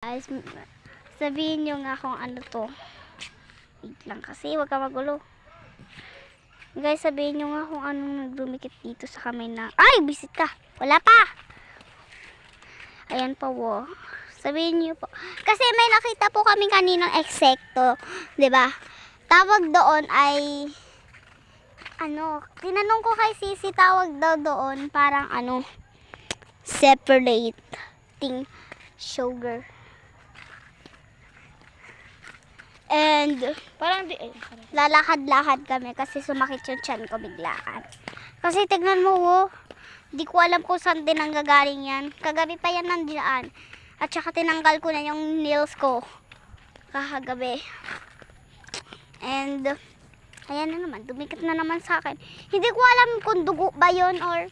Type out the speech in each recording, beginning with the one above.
Guys, sabihin nyo nga kung ano to. Wait lang kasi, wag ka magulo. Guys, sabihin nyo nga kung anong nagdumikit dito sa kamay na... Ay, bisit ka! Wala pa! Ayan po, wo. Sabihin nyo po. Kasi may nakita po kami kaninang eksekto. 'Di ba? Tawag doon ay... Ano, tinanong ko kay Sisi, tawag daw doon parang ano... separating sugar. And Parang lalakad-lakad kami kasi sumakit yung tiyan ko biglaan. Kasi tignan mo, oh, di ko alam kung saan din ang gagaling yan. Kagabi pa yan nandiyan. At saka tinanggal ko na yung nails ko kakagabi. And ayan na naman, dumikit na naman sa akin. Hindi ko alam kung dugo ba yun or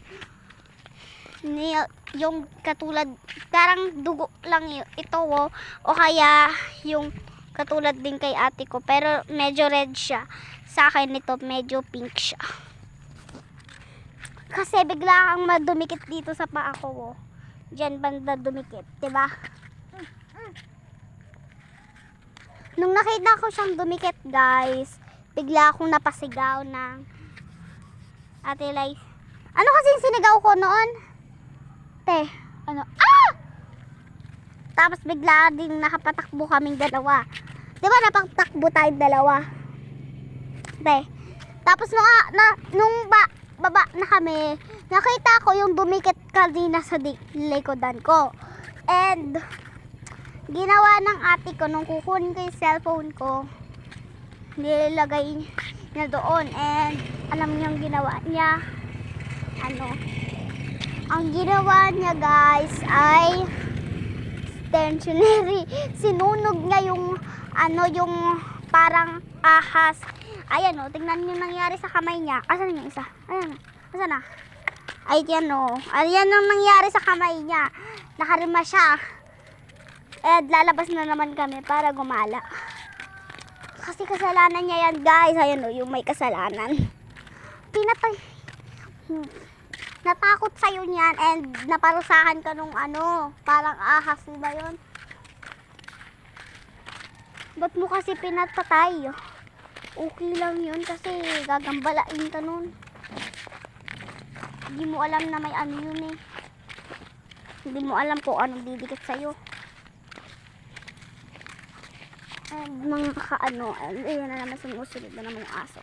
yung katulad, parang dugo lang yun. Ito, oh, o kaya yung katulad din kay ate ko, pero medyo red siya. Sa akin ito, medyo pink siya. Kasi bigla kang madumikit dito sa paa ko, oh. Diyan banda dumikit, 'di ba? Nung nakita ko siyang dumikit, guys, bigla akong napasigaw ng Ate Life. Ano kasi yung sinigaw ko noon? Te, ano? Ah! Tapos bigla din nakapatakbo kaming dalawa. Diba napatakbo tayong dalawa? Te. Tapos nung baba na kami, nakita ko yung dumikit kanina sa likodan ko. And ginawa ng ate ko nung kukunin ko yung cellphone ko, nilagay niya doon. And alam niyo yung ginawa niya? Ano? Ang ginawa niya, guys, ay stationary. Sinunog niya yung ano, yung parang ahas. Ayan, o, tingnan niyo nangyari sa kamay niya. Asan yung isa? Ayan, asan na? Ayan, o. Ayan ang nangyari sa kamay niya. Nakarima siya. Eh, lalabas na naman kami para gumala. Kasi kasalanan niya yan, guys. Ayan, o, yung may kasalanan. Pinatay. Natakot sa'yo niyan and naparusahan ka nung ano, parang ahas, ba yun? Ba't mo kasi pinatay? Okay lang yun kasi gagambalain ka nun. Hindi mo alam na may ano yun eh. Hindi mo alam kung anong didikit sa'yo. And mga kaano, ayan na naman, sumusunod na naman yung aso.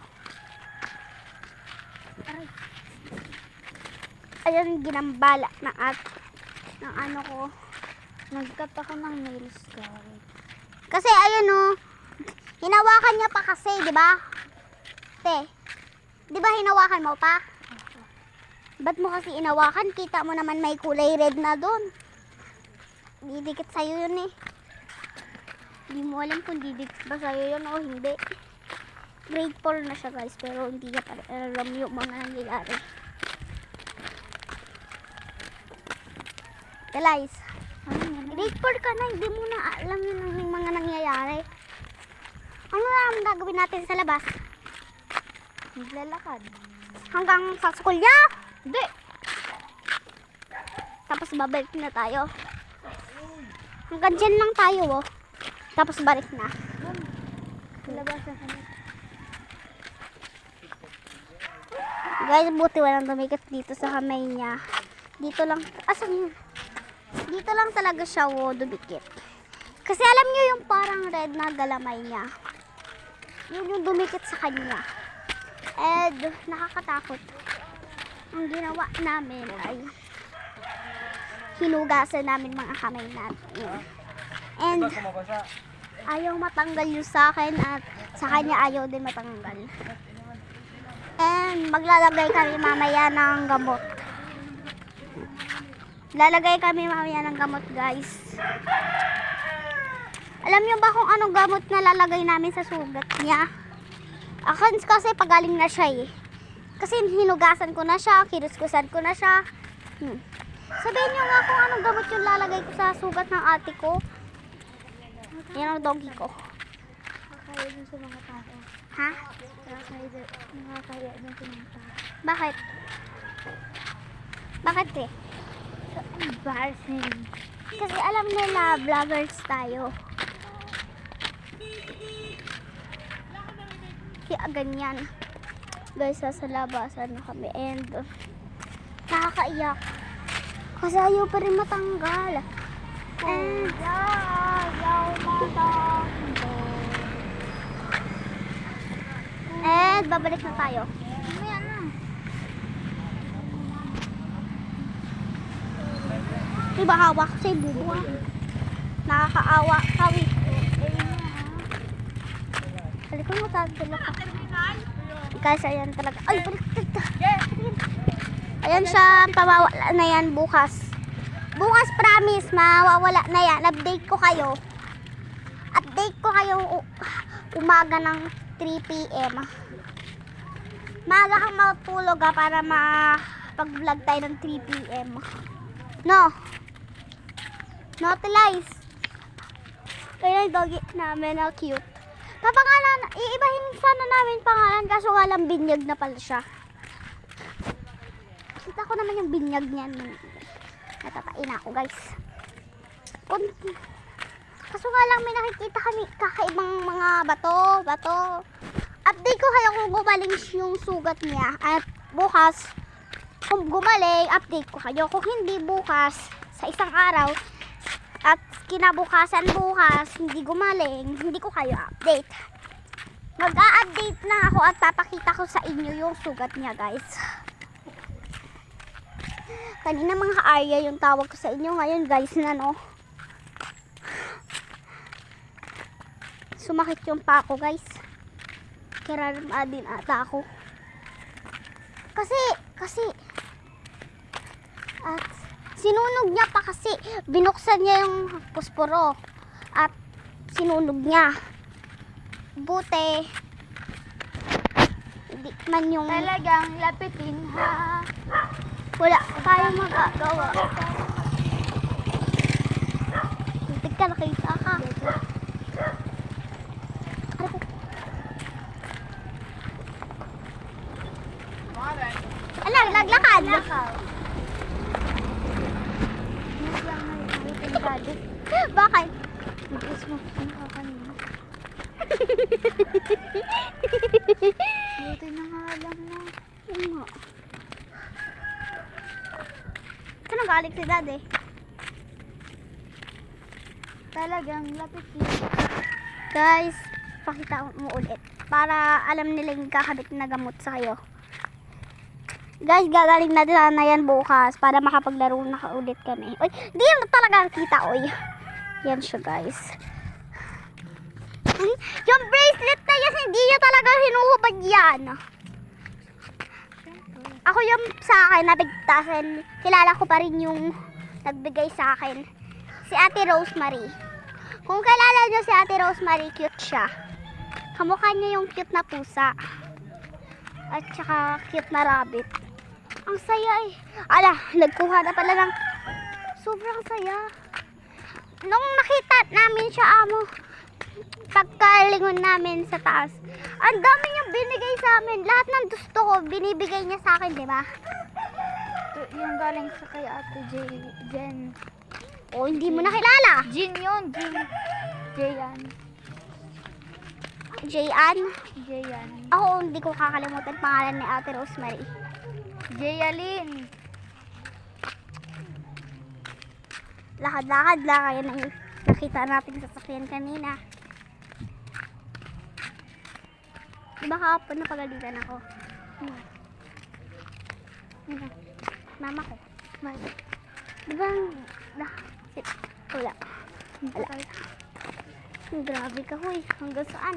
Aray. Ayan, ginambala ng ano ko. nagkat ako ng nails, guys. Kasi ayan, oh, hinawakan niya pa kasi, di ba? Te, di ba hinawakan mo pa? Ba't mo kasi hinawakan? Kita mo naman may kulay red na doon. Didikit sa'yo yun eh. Hindi mo alam kung didikit ba sa'yo yun o hindi. Grade 4 na siya, guys, pero hindi niya pa alam yung mga nangyayari. Guys, grade 4 ka na, hindi mo na alam yung mga nangyayari. Ano na ang gagawin natin sa labas? Maglalakad. Hanggang sa school niya? Hindi. Tapos babalik na tayo. Hanggang dyan lang tayo, oh. Tapos balik na. Labas na kami. Guys, buti walang dumikit dito sa kamay niya. Dito lang, asan yun? Dito lang talaga siya, oh, dumikit. Kasi alam niyo yung parang red na galamay niya. Yun yung dumikit sa kanya. And nakakatakot. Ang ginawa namin ay hinugasan namin mga kamay natin. And ayaw matanggal yung sa akin at sa kanya ayaw din matanggal. And maglalagay kami mamaya ng gamot. Lalagay kami mamaya ng gamot, guys. Alam niyo ba kung anong gamot na lalagay namin sa sugat niya? Akin kasi pagaling na siya eh. Kasi hinugasan ko na siya, kinuskusan ko na siya. Sabihin niyo nga kung anong gamot yung lalagay ko sa sugat ng ate ko. Yan ang doggy ko. Nakakaya dun sa mga tao. Ha? Nakakaya dun sa mga tao. Bakit? Bakit eh? So embarrassing. Kasi alam nila, vloggers tayo. Kaya ganyan. Guys, sa labasan na kami. And, nakakaiyak. Kasi ayaw pa rin matanggal. And, Ayaw matanggal. and babalik na tayo. Mamaya na. Diba hawak ko sa'yo, bubo. Nakakaawa. Kawi. Halika mo, tatulog ka. Guys, ayan talaga. Ay, baliktad. Ayan siya, pamawala na yan bukas. Bukas, promise, mawawala na yan. Update ko kayo. Update ko kayo umaga ng 3 p.m. Maaga kang matulog para pag-vlog tayo ng 3 p.m. No. Naughty kaya yung doggy namin na cute. Papangalan, iibahin sana namin pangalan kaso nga lang binyag na pala siya. Kita ko naman yung binyag niyan. Natatain ako guys. Kaso nga lang may nakikita kami kakaibang mga bato. Update ko kayo kung gumaling yung sugat niya. At bukas, kung gumaling, update ko kayo. Kung hindi bukas, sa isang araw, at kinabukasan bukas, hindi gumaling, hindi ko kayo update. Mag-a-update na ako at papakita ko sa inyo yung sugat niya guys. Kanina mga ka-arya yung tawag ko sa inyo. Ngayon guys na no. Sumakit yung pako guys. Kiraram din ata ako. Kasi at sinunog niya pa kasi binuksan niya yung posporo at sinunog niya. Buti hindi man yung Talagang lapitin ha. wala tayong magagawa. Butik ka, nakita ka. Alam, naglakad. News lang na yung pinagalit. Bakit? Mag-smoke na kanina. Buti na nga lang na. Ano? Saan galing si daddy? Talagang lapitin. Guys, pakita mo ulit. Para alam nila yung kakabit na gamot sa kayo. Guys, gagaling na din na yan bukas para makapaglaro na ulit kami. Uy, di yan talaga kita, uy. Yan siya, guys. Yung bracelet na yan, hindi niya talaga hinuhubad yan. Ako yung sa akin, nabigtasan. Kilala ko pa rin yung nagbigay sa akin. Si Ate Rosemary. Kung kilala nyo si Ate Rosemary, cute siya. Kamukha niya yung cute na pusa. At saka cute na rabbit. Ang saya eh. Ala, nagkuha na pala ng sobrang saya. Nung nakita namin siya, pagkalingon namin sa taas, ang dami niyang binigay sa amin. Lahat ng gusto ko, binibigay niya sa akin, di ba? Yung galing sa kay Ate Jen. O, hindi mo nakilala. Jin yun, Jin. Jayan. Jayan. Jayan. Ako, hindi ko kakalimutan pangalan ni Ate Rosemary. Jayalyn. Lakad-lakad lang. Ayan ang nakita natin sa sakyan kanina. Diba kahapon napagalitan ako? Mama ko. Diba wala. Grabe ka, huy. Hanggang saan?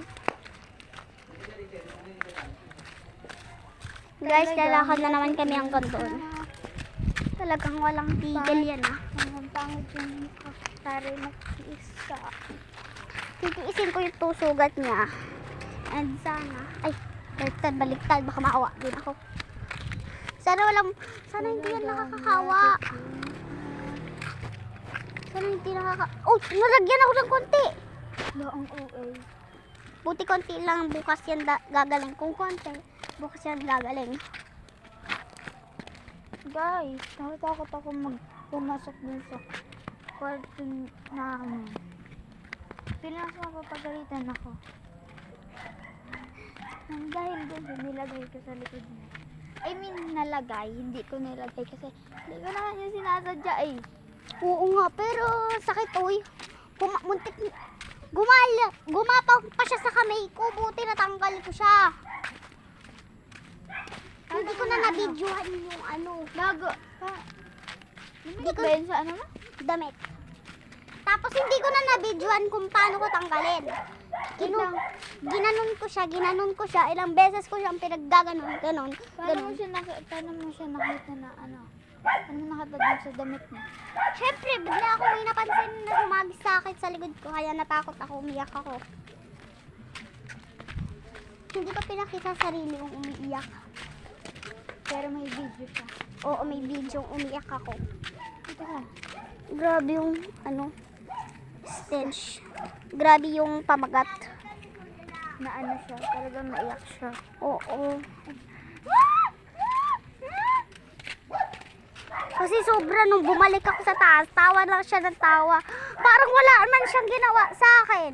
Guys, lalakad na naman kami hanggang doon. Talagang walang tigil yan Ang pangit yung tari na isa. Titiisin ko yung tusugat niya. And sana, baliktad, baka maawa din ako. Sana hindi yan nakakakawa. Sana hindi oh, nalagyan ako ng konti. Ang OA. Buti konti lang, bukas yan gagaling. Kung konti, bukas yan gagaling. Guys, natatakot ako pumasok dun sa kwarto namin. Pinasok ako, pagalitan ako. Nang dahil doon, nilagay ko sa likod niya. I mean, nalagay. Hindi ko nilagay kasi hindi ko naman yung sinasadya eh. Oo nga, pero sakit oy. Muntik, gumapaw pa siya sa kamay ko. Buti natanggal ko siya. Hindi ko na nabidyohan yung ano, Bago. Hindi ko yun sa ano na? damit. Tapos hindi ko na nabidyohan kung paano ko tanggalin. Ginanon ko siya. Ilang beses ko siyang pinaggaganon. Ganon. Paano mo siya nakita na ano? Paano mo nakatagod sa damit niya? Siyempre, bigla ako may napansin na humagis sa akin sa likod ko. Kaya natakot ako, umiyak ako. Hindi ko pinakita sa sarili kong umiiyak. Pero may video siya. Oo, may video umiyak ako. Ito ka. Grabe yung ano, stench. Grabe yung pamagat. Na ano siya. Talagang naiyak siya. Oo. Kasi sobra nung bumalik ako sa taas, tawa lang siya ng tawa. Parang wala man siyang ginawa sa akin.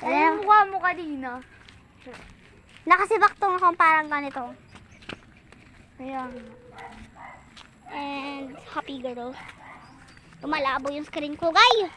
Ano yung mukha mo kanina? Nakasibaktong ako parang ganito. Kaya And happy girl. Tumalabo yung screen ko, guys.